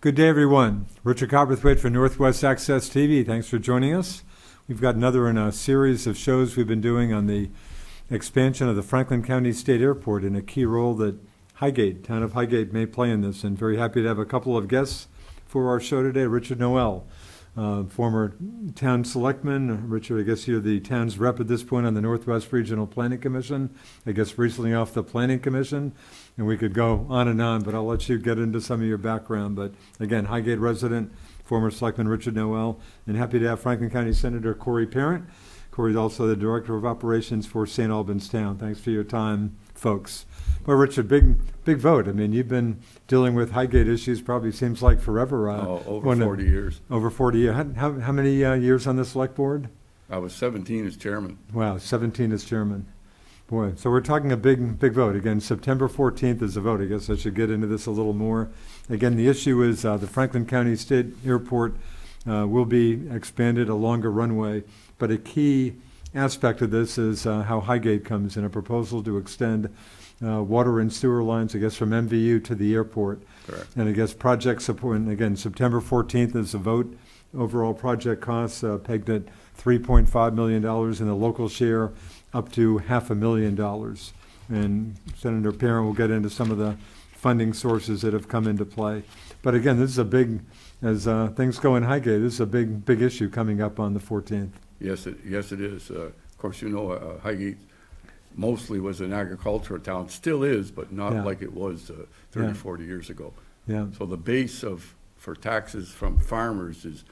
Good day, everyone. Richard Cowperthwait for Northwest Access TV. Thanks for joining us. We've got another in a series of shows we've been doing on the expansion of the Franklin County State Airport and a key role that Highgate, town of Highgate, may play in this. And very happy to have a couple of guests for our show today. Richard Noel, former town selectman. Richard, I guess you're the town's rep at this point on the Northwest Regional Planning Commission. I guess recently off the Planning Commission. And we could go on and on, but I'll let you get into some of your background. But again, Highgate resident, former selectman Richard Noel, and happy to have Franklin County Senator Corey Parent. Corey's also the Director of Operations for St. Albans Town. Thanks for your time, folks. Well, Richard, big vote. I mean, you've been dealing with Highgate issues probably seems like forever. Over 40 years. Over 40 years. How many years on the select board? I was 17 as chairman. Wow, 17 as chairman. Boy, so we're talking a big vote. Again, September 14th is the vote. I guess I should get into this a little more. Again, the issue is the Franklin County State Airport will be expanded, a longer runway. But a key aspect of this is how Highgate comes in, a proposal to extend water and sewer lines, I guess, from MVU to the airport. Correct. And I guess project support, and again, September 14th is the vote. Overall project costs pegged at $3.5 million in the local share, up to $500,000. And Senator Parent will get into some of the funding sources that have come into play. But again, this is a big, as things go in Highgate, this is a big issue coming up on the 14th. Yes, it is. Of course, Highgate mostly was an agricultural town, still is, but not like it was 30, 40 years ago. Yeah. So the base for taxes from farmers is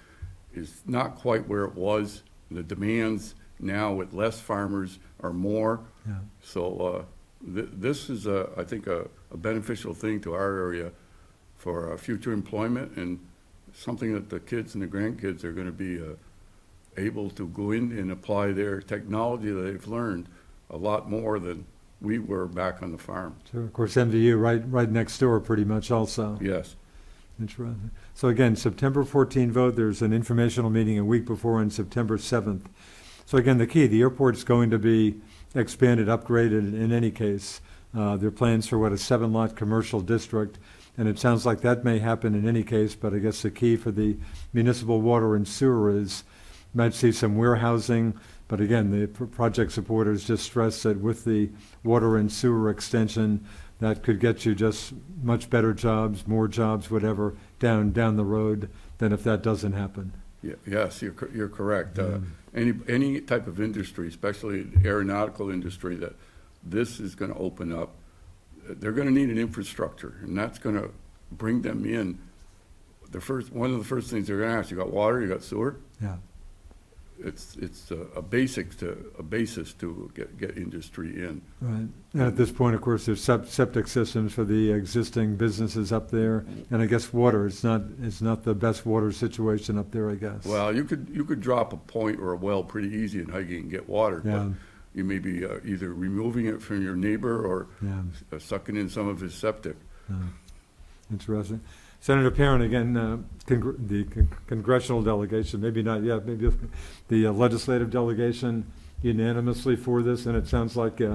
not quite where it was. The demands now with less farmers are more. Yeah. So this is, I think, a beneficial thing to our area for future employment and something that the kids and the grandkids are going to be able to go in and apply their technology that they've learned a lot more than we were back on the farm. Sure. Of course, MVU right next door pretty much also. Yes. Interesting. So again, September 14th vote, there's an informational meeting a week before on September 7th. So again, the key, the airport's going to be expanded, upgraded in any case. There are plans for a 7-lot commercial district, and it sounds like that may happen in any case, but I guess the key for the municipal water and sewer is might see some warehousing, but again, the project supporters just stress that with the water and sewer extension, that could get you just much better jobs, more jobs, whatever, down the road than if that doesn't happen. Yeah, yes, you're correct. Any type of industry, especially the aeronautical industry, that this is going to open up, they're going to need an infrastructure, and that's going to bring them in. One of the first things they're going to ask: you got water, you got sewer? Yeah. It's a basis to get industry in. Right. And at this point, of course, there's septic systems for the existing businesses up there, and I guess water. It's not the best water situation up there, I guess. Well, you could drop a point or a well pretty easy in Highgate and get water. Yeah. But you may be either removing it from your neighbor or sucking in some of his septic. Interesting. Senator Parent, again, the congressional delegation, maybe not yet, maybe the legislative delegation unanimously for this, and it sounds like you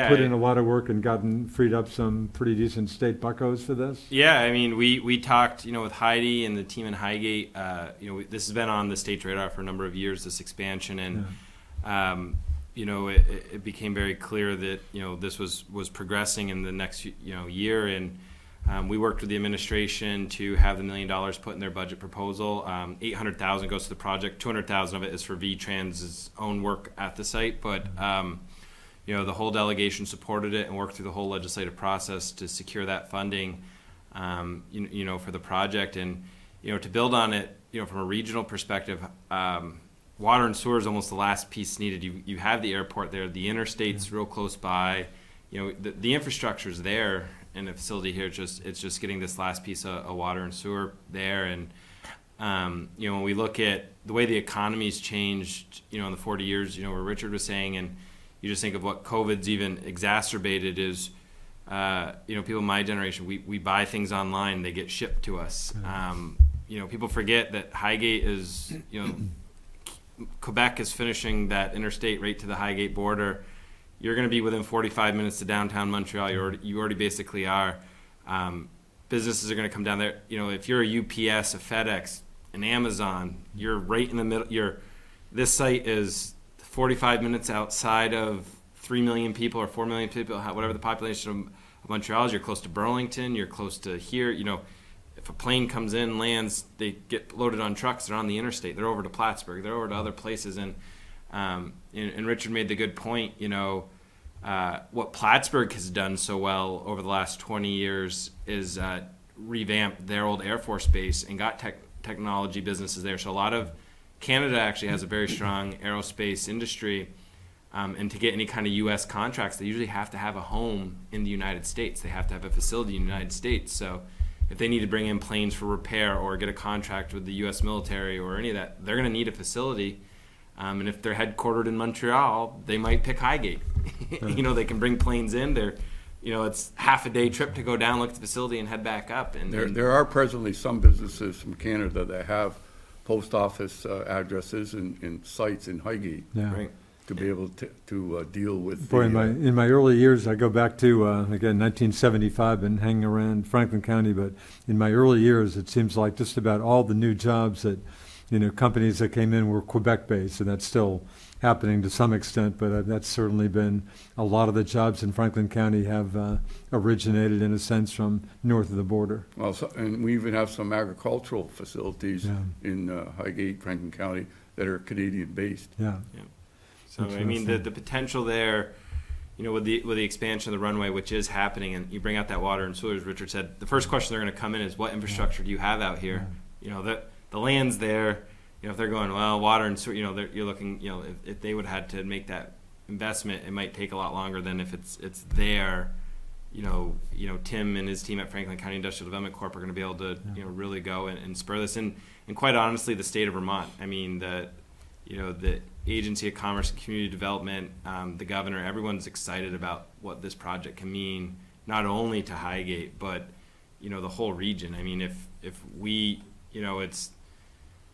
put in a lot of work and freed up some pretty decent state buckos for this. Yeah, I mean, we talked, with Heidi and the team in Highgate. This has been on the state's radar for a number of years, this expansion, and it became very clear that this was progressing in the next year, and we worked with the administration to have the $1 million put in their budget proposal. $800,000 goes to the project. $200,000 of it is for VTrans's own work at the site. But the whole delegation supported it and worked through the whole legislative process to secure that funding, for the project. And to build on it, from a regional perspective, water and sewer is almost the last piece needed. You have the airport there, the interstate's real close by. The infrastructure's there. In the facility here, it's just getting this last piece of water and sewer there, and when we look at the way the economy's changed, in the 40 years, where Richard was saying, and you just think of what COVID's even exacerbated is, people in my generation, we buy things online, they get shipped to us. People forget that Highgate is, Quebec is finishing that interstate right to the Highgate border. You're going to be within 45 minutes to downtown Montreal. You already basically are. businesses are going to come down there. You know, if you're a UPS, a FedEx, an Amazon, you're right in the middle. This site is 45 minutes outside of 3 million people or 4 million people, whatever the population of Montreal is. You're close to Burlington. You're close to here. You know, if a plane comes in, lands, they get loaded on trucks. They're on the interstate. They're over to Plattsburgh. They're over to other places. And Richard made the good point. You know, what Plattsburgh has done so well over the last 20 years is revamp their old Air Force base and got technology businesses there. So a lot of Canada actually has a very strong aerospace industry. And to get any kind of U.S. contracts, they usually have to have a home in the United States. They have to have a facility in the United States. So if they need to bring in planes for repair or get a contract with the U.S. military or any of that, they're going to need a facility. And if they're headquartered in Montreal, they might pick Highgate. You know, they can bring planes in. It's half a day trip to go down, look at the facility, and head back up. And there are presently some businesses from Canada that have post office addresses and sites in Highgate. Yeah. Right. To be able to deal with. Boy, in my early years, I go back to again 1975, and hanging around Franklin County. But in my early years, it seems like just about all the new jobs that companies that came in were Quebec-based, and that's still happening to some extent. But that's certainly been a lot of the jobs in Franklin County have originated in a sense from north of the border. Well, and we even have some agricultural facilities Yeah. in Highgate, Franklin County, that are Canadian-based. Yeah. So I mean, the potential there, with the expansion of the runway, which is happening, and you bring out that water and sewer, as Richard said, the first question they're going to come in is, what infrastructure do you have out here? The land's there. If they're going, well, water and sewer, you're looking, if they would have had to make that investment, it might take a lot longer than if it's there. Tim and his team at Franklin County Industrial Development Corp are going to be able to, really go and spur this. And quite honestly, the state of Vermont, I mean, the Agency of Commerce and Community Development, the governor, everyone's excited about what this project can mean, not only to Highgate, but, the whole region. I mean, if we,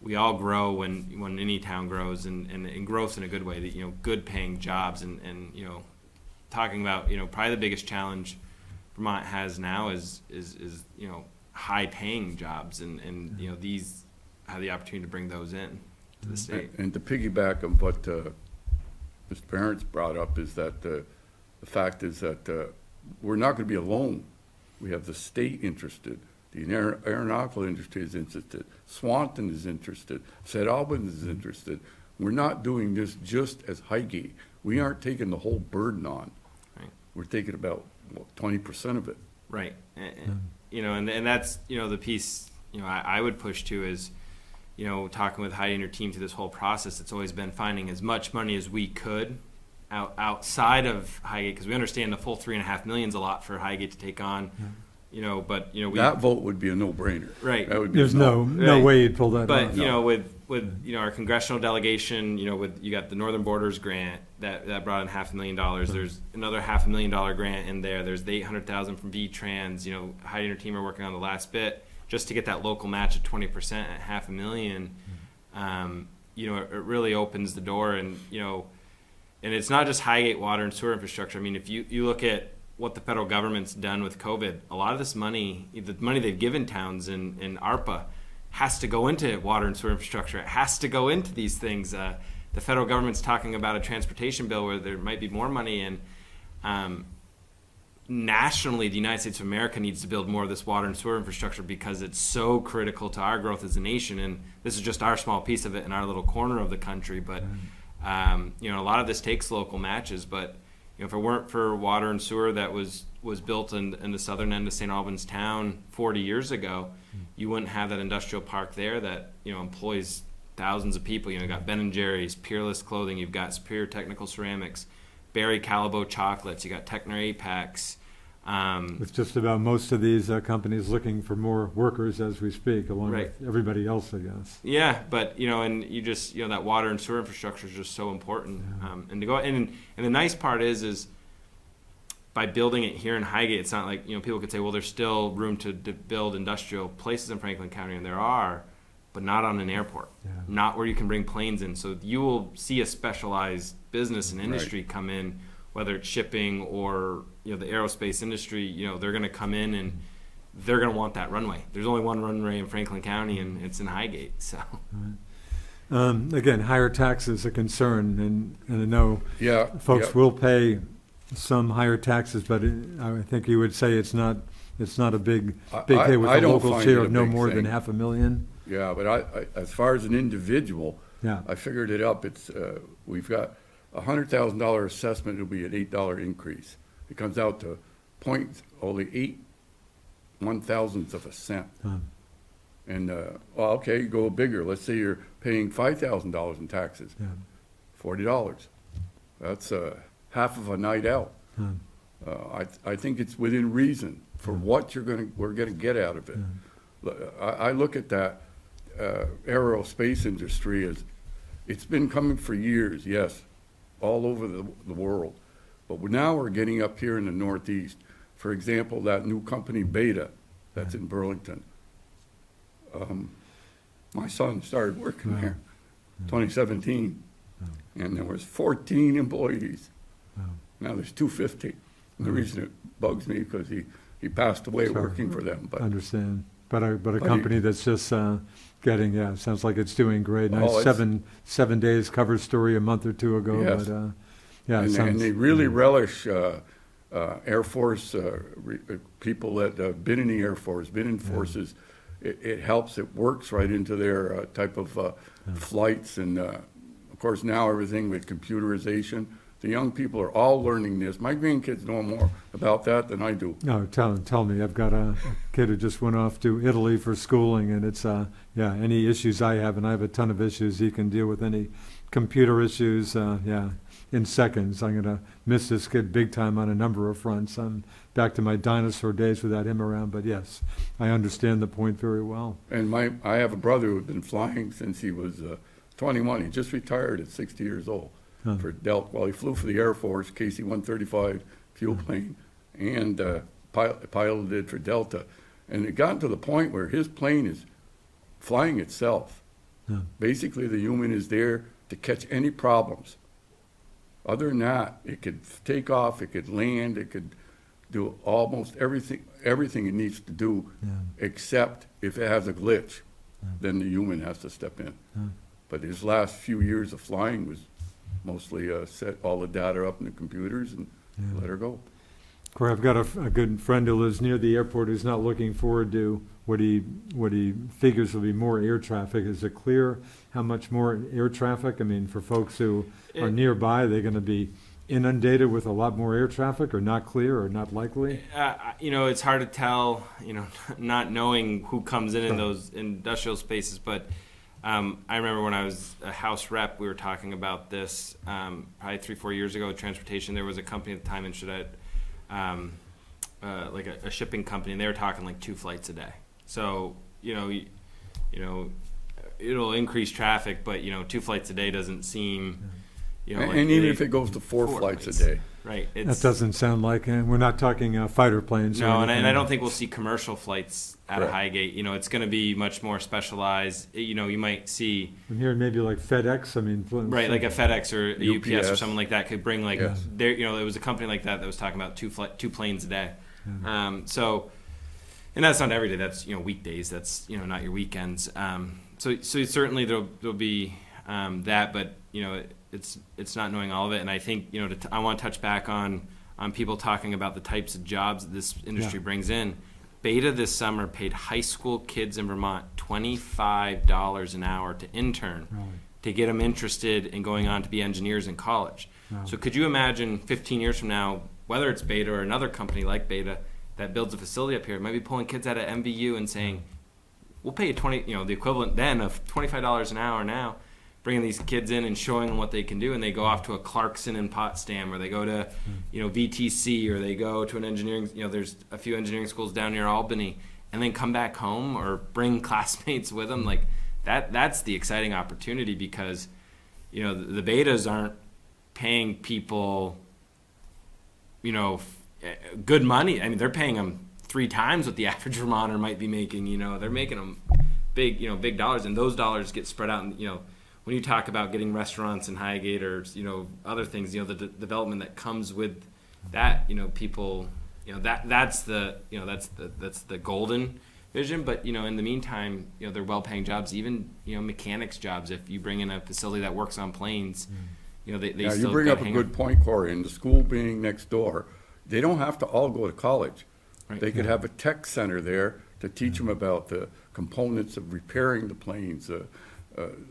we all grow when any town grows, and growth in a good way, that, good paying jobs, and talking about, probably the biggest challenge Vermont has now is high paying jobs, and these have the opportunity to bring those in to the state. And to piggyback on what Mr. Parents brought up is that the fact is that we're not going to be alone. We have the state interested. The aeronautical industry is interested. Swanton is interested. St. Albans is interested. We're not doing this just as Highgate. We aren't taking the whole burden on. Right. We're taking about 20% of it. Right. And that's, the piece, I would push to is, talking with Heidi and her team through this whole process, it's always been finding as much money as we could outside of Highgate, because we understand the full $3.5 million is a lot for Highgate to take on. But that vote would be a no-brainer. Right. That would be There's no way you'd pull that But off. with our congressional delegation, you got the Northern Borders grant that brought in $500,000. There's another $500,000 grant in there. There's the $800,000 from VTrans. Heidi and her team are working on the last bit just to get that local match at 20% at $500,000. It really opens the door, and it's not just Highgate water and sewer infrastructure. I mean, if you look at what the federal government's done with COVID, a lot of this money, the money they've given towns in ARPA, has to go into water and sewer infrastructure. It has to go into these things. The federal government's talking about a transportation bill where there might be more money, and nationally, the United States of America needs to build more of this water and sewer infrastructure because it's so critical to our growth as a nation. And this is just our small piece of it in our little corner of the country. But a lot of this takes local matches. But if it weren't for water and sewer that was built in the southern end of St. Albans town 40 years ago, you wouldn't have that industrial park there that employs thousands of people. You got Ben & Jerry's, Peerless Clothing, you've got Superior Technical Ceramics, Barry Callebaut Chocolates, you got Techner Apex. With just about most of these companies looking for more workers as we speak, along Right. with everybody else, I guess. Yeah, but and you just that water and sewer infrastructure is just so important. Yeah. And to go and the nice part is by building it here in Highgate, it's not like people could say, well, there's still room to build industrial places in Franklin County, and there are, but not on an airport, not where you can bring planes in. So you will see a specialized business and industry come in, whether it's shipping or the aerospace industry. They're going to come in and they're going to want that runway. There's only one runway in Franklin County, and it's in Highgate. So, again, higher tax is a concern, and I know folks will pay some higher taxes, but I think you would say it's not a big hit with a local share of no more than $500,000. Yeah, but I as far as an individual, Yeah. I figured it up. It's we've got $100,000 assessment. It'll be an $8 increase. It comes out to only 0.081 of a cent. And well, okay, go bigger. Let's say you're paying $5,000 in taxes. Yeah. $40. That's half of a night out. I think it's within reason for what we're gonna get out of it. I look at that aerospace industry as it's been coming for years, yes, all over the world, but now we're getting up here in the Northeast. For example, that new company Beta that's in Burlington. My son started working there 2017, and there was 14 employees. Now there's 250. And the reason it bugs me because he passed away working for them. But understand. But a company that's just getting, sounds like it's doing great. Nice 7 days cover story a month or two ago. Yes. But and they really relish Air Force people that have been in the Air Force, been in forces. It helps. It works right into their type of flights. And, of course, now everything with computerization. The young people are all learning this. My grandkids know more about that than I do. No, tell me. I've got a kid who just went off to Italy for schooling, and it's, any issues I have, and I have a ton of issues, he can deal with any computer issues, in seconds. I'm going to miss this kid big time on a number of fronts. I'm back to my dinosaur days without him around, but yes, I understand the point very well. And I have a brother who's been flying since he was 21. He just retired at 60 years old. For Delta. Well, he flew for the Air Force, KC-135 fuel plane, and piloted for Delta. And it got to the point where his plane is flying itself. Basically, the human is there to catch any problems. Other than that, it could take off, it could land, it could do almost everything it needs to do, except if it has a glitch, then the human has to step in. But his last few years of flying was mostly set all the data up in the computers and let her go. Corey, I've got a good friend who lives near the airport who's not looking forward to what he figures will be more air traffic. Is it clear how much more air traffic? I mean, for folks who are nearby, they're going to be inundated with a lot more air traffic, or not clear, or not likely? It's hard to tell, not knowing who comes in those industrial spaces, but I remember when I was a House rep, we were talking about this probably 3-4 years ago with transportation. There was a company at the time interested at like a shipping company, and they were talking like 2 flights a day. So it'll increase traffic, but 2 flights a day doesn't seem and even if it goes to 4 flights a day. Right. That doesn't sound like, and we're not talking fighter planes. No, and I don't think we'll see commercial flights out of Highgate. It's going to be much more specialized. You might see. I'm hearing maybe like FedEx. I mean, right, like a FedEx or a UPS or something like that could bring like there. It was a company like that was talking about 2 planes a day. So, and that's not every day. That's weekdays. That's not your weekends. So certainly there'll be that, but it's not knowing all of it. And I think I want to touch back on people talking about the types of jobs that this industry brings in. Beta this summer paid high school kids in Vermont $25 an hour to intern to get them interested in going on to be engineers in college. So could you imagine 15 years from now, whether it's Beta or another company like Beta that builds a facility up here, might be pulling kids out of MVU and saying, we'll pay you the equivalent then of $25 an hour now, bringing these kids in and showing them what they can do, and they go off to a Clarkson in Potsdam, or they go to, VTC, or they go to an engineering, there's a few engineering schools down near Albany, and then come back home or bring classmates with them. Like that's the exciting opportunity, because, the betas aren't paying people, good money. I mean, they're paying them 3 times what the average Vermonter might be making. They're making them big dollars, and those dollars get spread out. And when you talk about getting restaurants in Highgate or other things, the development that comes with that, people that's the golden vision. But in the meantime, they're well-paying jobs, even mechanics jobs. If you bring in a facility that works on planes, they Yeah, still you bring up a good point, Corey. And the school being next door, they don't have to all go to college. Right. They could have a tech center there to teach them about the components of repairing the planes. A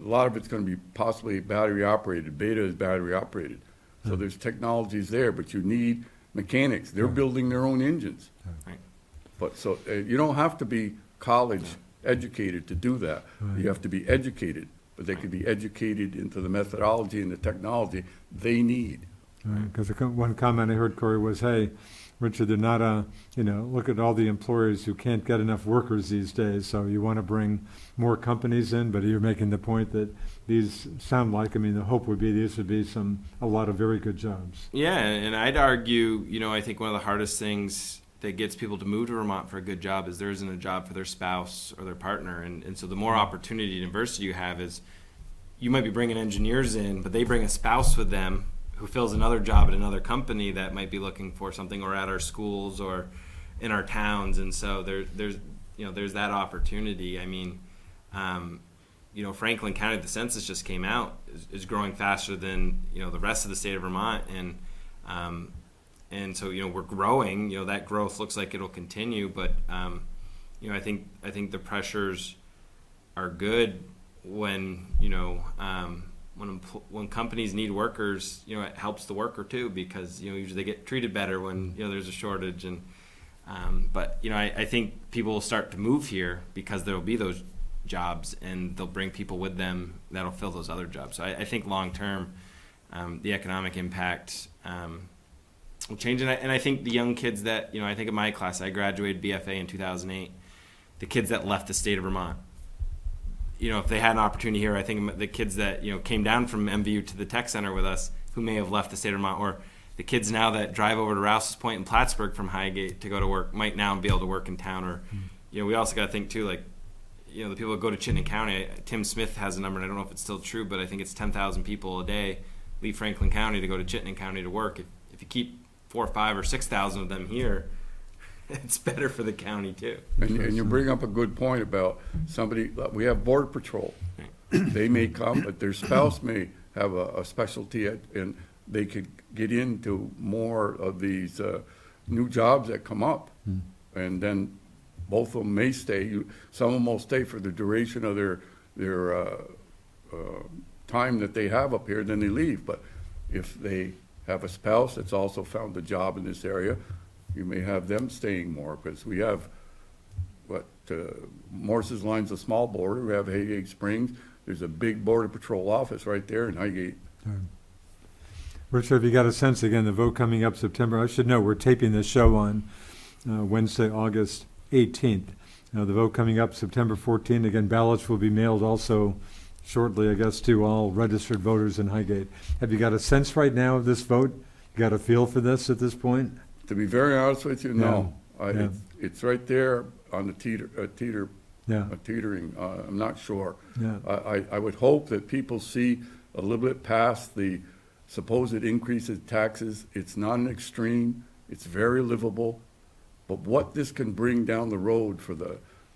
lot of it's going to be possibly battery operated. Beta is battery operated. So there's technologies there, but you need mechanics. They're building their own engines. Right. But so you don't have to be college educated to do that. Right. You have to be educated, but they could be educated into the methodology and the technology they need. Because one comment I heard, Corey, was, hey, Richard, they're not look at all the employers who can't get enough workers these days, so you want to bring more companies in, but you're making the point that these sound like, the hope would be these would be a lot of very good jobs. Yeah, and I'd argue, I think one of the hardest things that gets people to move to Vermont for a good job is there isn't a job for their spouse or their partner, and so the more opportunity and diversity you have is, you might be bringing engineers in, but they bring a spouse with them who fills another job at another company that might be looking for something, or at our schools or in our towns. And so there's that opportunity. Franklin County, the census just came out, is growing faster than the rest of the state of Vermont, and so we're growing. That growth looks like it'll continue, but I think the pressures are good when when companies need workers, it helps the worker too, because usually they get treated better when there's a shortage. And but I think people will start to move here because there will be those jobs, and they'll bring people with them that'll fill those other jobs. So I think long term, the economic impact will change. And I think the young kids that I think in my class, I graduated BFA in 2008. The kids that left the state of Vermont, if they had an opportunity here, I think the kids that, came down from MVU to the tech center with us, who may have left the state of Vermont, or the kids now that drive over to Rouse's Point and Plattsburgh from Highgate to go to work, might now be able to work in town. Or, we also got to think too, like, the people that go to Chittenden County, Tim Smith has a number, and I don't know if it's still true, but I think it's 10,000 people a day leave Franklin County to go to Chittenden County to work. If you keep 4,000 or 5,000 or 6,000 of them here, it's better for the county too. And you bring up a good point about somebody. We have Border Patrol. They may come, but their spouse may have a specialty, and they could get into more of these new jobs that come up. And then both of them may stay. Some of them will stay for the duration of their time that they have up here, then they leave. But if they have a spouse that's also found a job in this area, you may have them staying more, because we have Morse's Line's a small border. We have Highgate Springs. There's a big Border Patrol office right there in Highgate. Richard, have you got a sense, again, the vote coming up September? I should know we're taping this show on Wednesday, August 18th. The vote coming up September 14th. Again, ballots will be mailed also shortly, I guess, to all registered voters in Highgate. Have you got a sense right now of this vote? You got a feel for this at this point? To be very honest with you, no. Yeah. It's right there on the teetering. I'm not sure. Yeah. I would hope that people see a little bit past the supposed increase in taxes. It's not an extreme. It's very livable. But what this can bring down the road for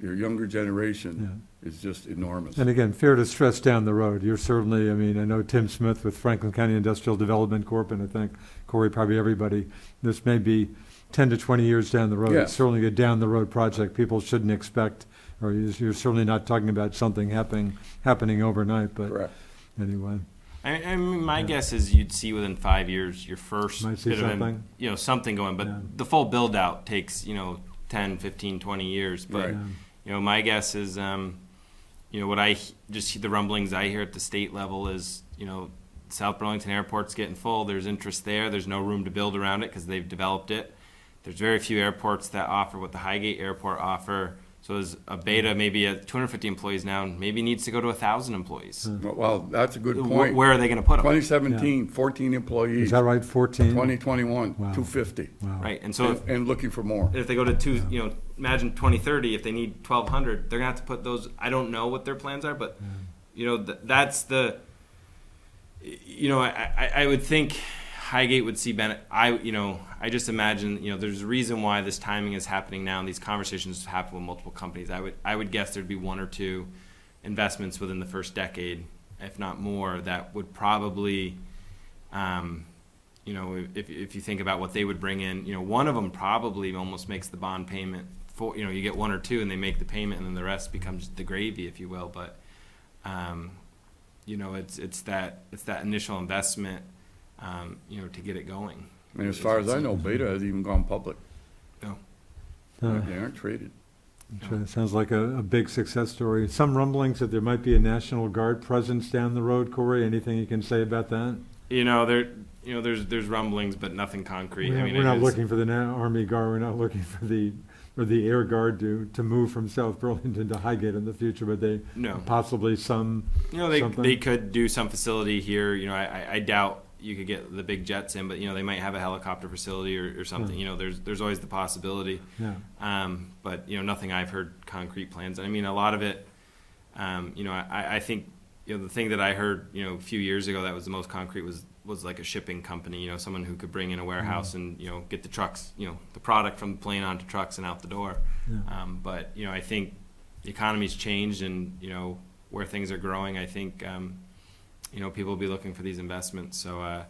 your younger generation is just enormous. And again, fair to stress down the road. You're certainly, I know Tim Smith with Franklin County Industrial Development Corp., and I think Corey, probably everybody, this may be 10 to 20 years down the road. Yes. It's certainly a down-the-road project. People shouldn't expect, or you're certainly not talking about something happening overnight. But Correct. Anyway. My guess is you'd see within 5 years your first Might see bit something. of something going, but the full build out takes 10, 15, 20 years. But Right. my guess is what I just the rumblings I hear at the state level is South Burlington Airport's getting full. There's interest there. There's no room to build around it because they've developed it. There's very few airports that offer what the Highgate Airport offer. So as a beta, maybe at 250 employees now, maybe needs to go to 1,000 employees. Well, that's a good point. Where are they going to put them? 2017, 14 employees. Is that right, 14? 2021, Wow. 250. Wow. Right, and so And looking for more. if they go to imagine 2030, if they need 1,200, they're going to have to put those. I don't know what their plans are, but that's the. I would think Highgate would see I just imagine, there's a reason why this timing is happening now, and these conversations happen with multiple companies. I would guess there'd be one or two investments within the first decade, if not more, that would probably, if you think about what they would bring in, one of them probably almost makes the bond payment. You get one or two, and they make the payment, and then the rest becomes the gravy, if you will. But, it's that initial investment, to get it going. And as far as I know, Beta hasn't even gone public. No. They aren't traded. It sounds like a big success story. Some rumblings that there might be a National Guard presence down the road. Corey, anything you can say about that? There's rumblings, but nothing concrete. We're not looking for the Army Guard. We're not looking for the Air Guard to move from South Burlington to Highgate in the future, but possibly some. They could do some facility here. I doubt you could get the big jets in, but they might have a helicopter facility or something. There's always the possibility. Yeah. But nothing I've heard concrete plans. A lot of it. I think the thing that I heard a few years ago that was the most concrete was like a shipping company. Someone who could bring in a warehouse and get the trucks, the product from the plane onto trucks and out the door. Yeah. But I think the economy's changed, and where things are growing, I think people will be looking for these investments. So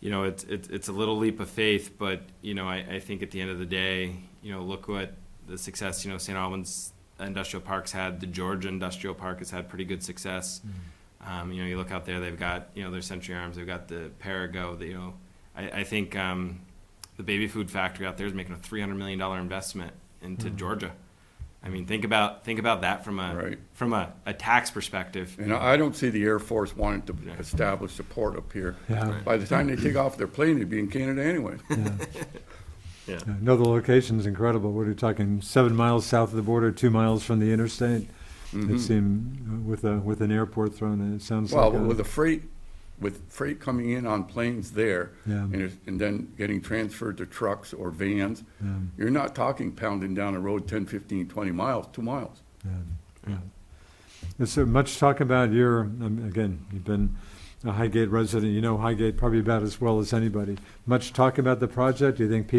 it's a little leap of faith, but I think at the end of the day, look what the success St. Albans Industrial Park's had. The Georgia Industrial Park has had pretty good success. Mm-hmm. You look out there, they've got their Century Arms, they've got the Perigo. I think the baby food factory out there is making a $300 million investment into Georgia. Think about that from a tax perspective. And I don't see the Air Force wanting to establish a port up here. Yeah. By the time they take off their plane, they'd be in Canada anyway. Yeah. Yeah. No, the location's incredible. What are you talking? 7 miles south of the border, 2 miles from the interstate. Mm-hmm. It seemed with an airport thrown in. It sounds Well, like with freight coming in on planes there, Yeah. and then getting transferred to trucks or vans, you're not talking pounding down a road 10, 15, 20 miles, 2 miles. Yeah. There's so much talk about again, you've been a Highgate resident. You know Highgate probably about as well as anybody. Much talk about the project. Do you think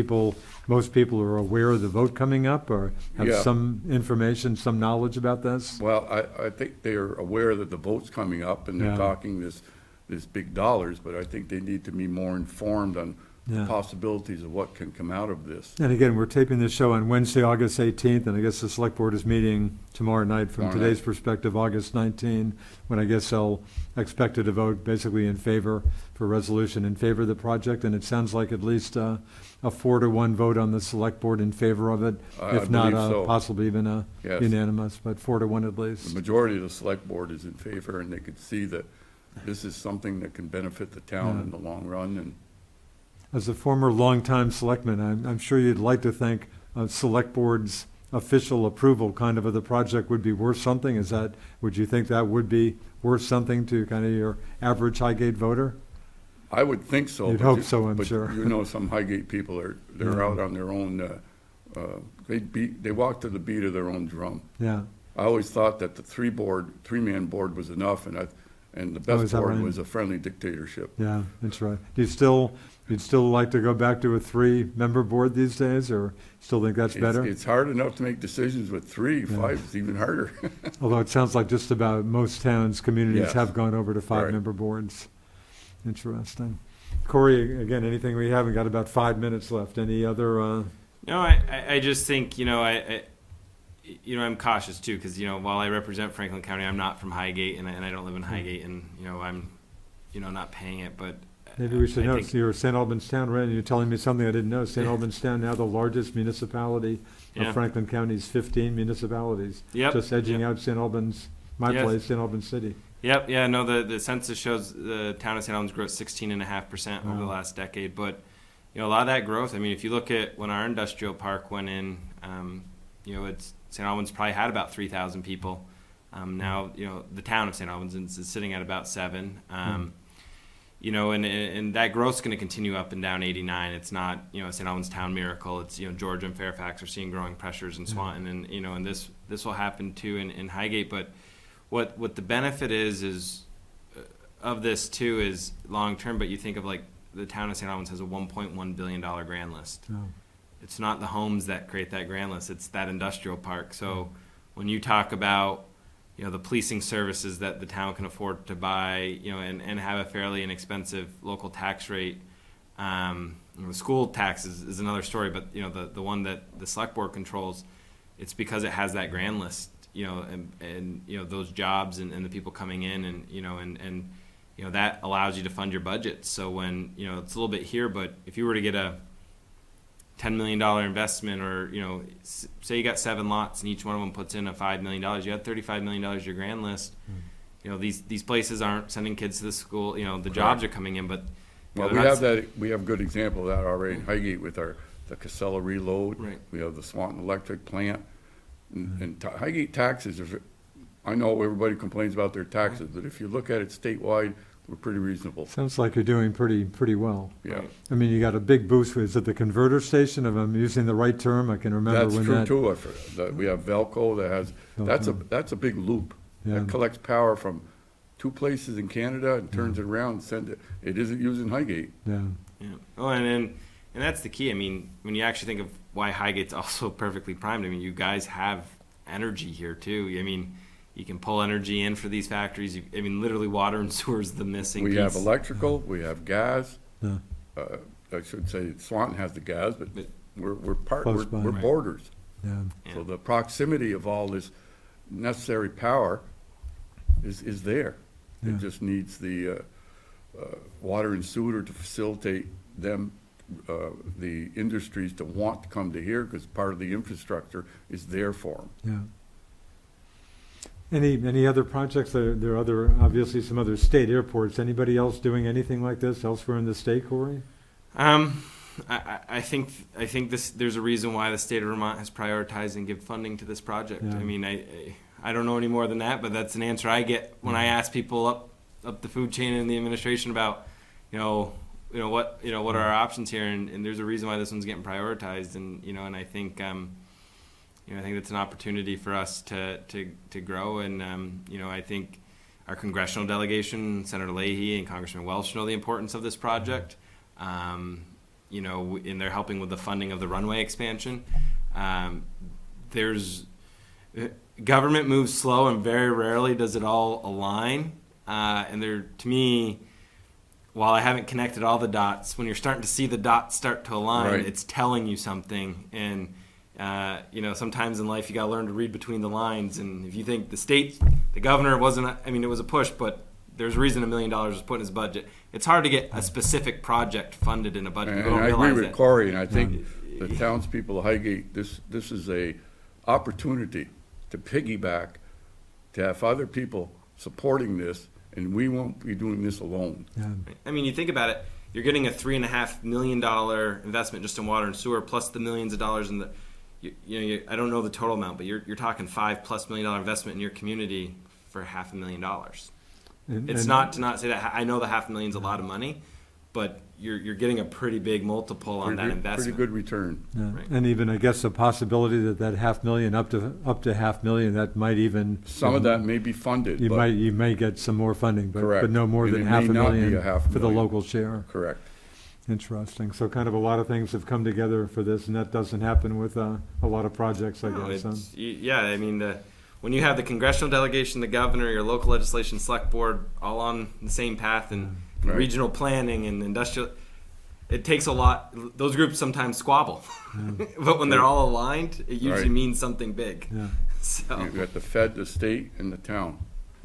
most people are aware of the vote coming up, or have some information, some knowledge about this? Well, I think they're aware that the vote's coming up, and they're talking this big dollars, but I think they need to be more informed on the possibilities of what can come out of this. And again, we're taping this show on Wednesday, August 18th, and I guess the Select Board is meeting tomorrow night from today's perspective, August 19, when I guess they'll expect to vote basically in favor, for resolution in favor of the project, and it sounds like at least a 4-1 vote on the Select Board in favor of it, if not so. possibly even unanimous, but 4-1 at least. The majority of the Select Board is in favor, and they could see that this is something that can benefit the town in the long run. And as a former longtime selectman, I'm sure you'd like to think a Select Board's official approval of the project would be worth something. Would you think that would be worth something to kind of your average Highgate voter? I would think so. You'd hope so, I'm sure. Some Highgate people they're out on their own. They walk to the beat of their own drum. Yeah. I always thought that the three-man board was enough, and the best board was a friendly dictatorship. Yeah, that's right. You'd still like to go back to a 3-member board these days, or still think that's better? It's hard enough to make decisions with 3. 5 is even harder. Although it sounds like just about most towns, communities have gone over to 5-member Right. boards. Interesting. Corey, again, anything? We haven't got about 5 minutes left. Any other? No, I just think I'm cautious too, because while I represent Franklin County, I'm not from Highgate, and I don't live in Highgate, and I'm not paying it. But Maybe we should know. You're St. Albans Town, right? And you're telling me something I didn't know. St. Albans Town, now the largest municipality of Franklin County's 15 municipalities. Yep. Just edging out St. Albans, place, St. Albans City. Yep. Yeah. No. The census shows the town of St. Albans grew at 16.5% over the last decade. But a lot of that growth. If you look at when our industrial park went in, it's St. Albans probably had about 3,000 people. Now the town of St. Albans is sitting at about 7. And that growth's going to continue up and down 89. It's not St. Albans town miracle. It's Georgia and Fairfax are seeing growing pressures in Swanton, and and this will happen too in Highgate. But what the benefit is of this too is long term. But you think of like the town of St. Albans has a $1.1 billion grand list. Oh, It's not the homes that create that grand list, it's that industrial park. So when you talk about, the policing services that the town can afford to buy, and have a fairly inexpensive local tax rate, the school tax is another story, but, the one that the select board controls, it's because it has that grand list, and those jobs and the people coming in and that allows you to fund your budget. So when, it's a little bit here, but if you were to get a $10 million investment, or say you got 7 lots and each one of them puts in a $5 million, you had $35 million your grand list. These places aren't sending kids to the school, the jobs are coming in, but we have a good example of that already in Highgate with the Casella Reload. Right. We have the Swanton Electric plant, and Highgate taxes I know everybody complains about their taxes, but if you look at it statewide, we're pretty reasonable. sounds like you're doing pretty well. Yeah. Right. I mean, you got a big boost. Is it the converter station? If I'm using the right term, I can remember That's when true that. too. We have Velco that has, that's a big loop. Yeah. That collects power from 2 places in Canada and turns it around and sends it. It isn't using Highgate. Yeah. Yeah. Oh, and that's the key. I mean, when you actually think of why Highgate's also perfectly primed, I mean, you guys have energy here too. I mean, you can pull energy in for these factories. Literally water and sewer is the missing piece. We have electrical, we have gas. Yeah. I should say Swanton has the gas, but we're Close by. we're Right. borders. Yeah. Yeah. So the proximity of all this necessary power is there. Yeah. It just needs the water and sewer to facilitate them, the industries to want to come to here, because part of the infrastructure is there for them. Yeah. Any other projects? There are obviously some other state airports. Anybody else doing anything like this elsewhere in the state, Corey? I think there's a reason why the state of Vermont has prioritized and give funding to this project. Yeah. I mean, I don't know any more than that, but that's an answer I get when I ask people up the food chain in the administration about, what are our options here, and there's a reason why this one's getting prioritized, and I think I think that's an opportunity for us to grow, and I think our congressional delegation, Senator Leahy and Congressman Welch, know the importance of this project. And they're helping with the funding of the runway expansion. Government moves slow, and very rarely does it all align. And to me, while I haven't connected all the dots, when you're starting to see the dots start to align, Right. It's telling you something. And sometimes in life you got to learn to read between the lines. And if you think the governor it was a push, but there's a reason $1 million was put in his budget. It's hard to get a specific project funded in a budget. And People don't I agree realize with that. Corey, and I think the townspeople of Highgate, this is a opportunity to piggyback, to have other people supporting this, and we won't be doing this alone. Yeah. I mean, you think about it. You're getting a $3.5 million investment just in water and sewer, plus the millions of dollars in the. I don't know the total amount, but you're talking $5+ million investment in your community for $500,000. It's not to not say that. I know the $500,000's a lot of money, but you're getting a pretty big multiple on that investment. Pretty good return. Yeah. Right. And even, I guess, the possibility that $500,000 up to $500,000, that might even. Some of that may be funded, You but may get some more funding, Correct. but no more And than it may not be $500,000 for the $500,000. local share. correct. Interesting. So kind of a lot of things have come together for this, and that doesn't happen with a lot of projects, I No, guess. I mean, when you have the congressional delegation, the governor, your local legislation, select board, all on the same path, and Right. regional planning and industrial, it takes a lot. Those groups sometimes squabble, but when they're all aligned, it usually Right. means something big. Yeah. So You've got the Fed, the state, and the town.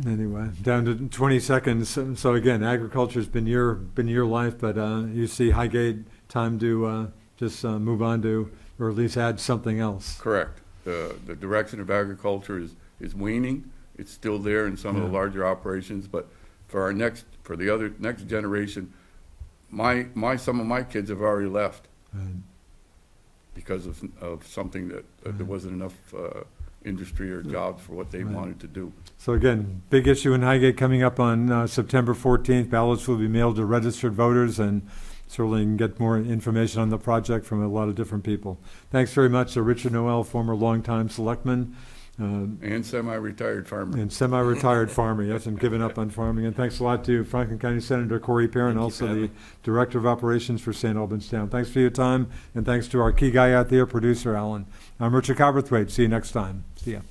Anyway, down to 20 seconds. So again, agriculture's been your life, but you see Highgate time to just move on to, or at least add something else. Correct. The direction of agriculture is waning. It's still there in some of the Yeah. larger operations, but for the other next generation, some of my kids have already left Right. because of something that there wasn't enough industry or jobs for what they Right. wanted to do. So again, big issue in Highgate coming up on September 14th. Ballots will be mailed to registered voters, and certainly you can get more information on the project from a lot of different people. Thanks very much to Richard Noel, former longtime selectman, And semi-retired farmer. and semi-retired farmer, yes, and given up on farming. And thanks a lot to Franklin County Senator Corey Perrin, Thank you also for having the me. Director of Operations for St. Albans Town. Thanks for your time, and thanks to our key guy out there, producer Alan. I'm Richard Cowperthwait. See you next time. See ya.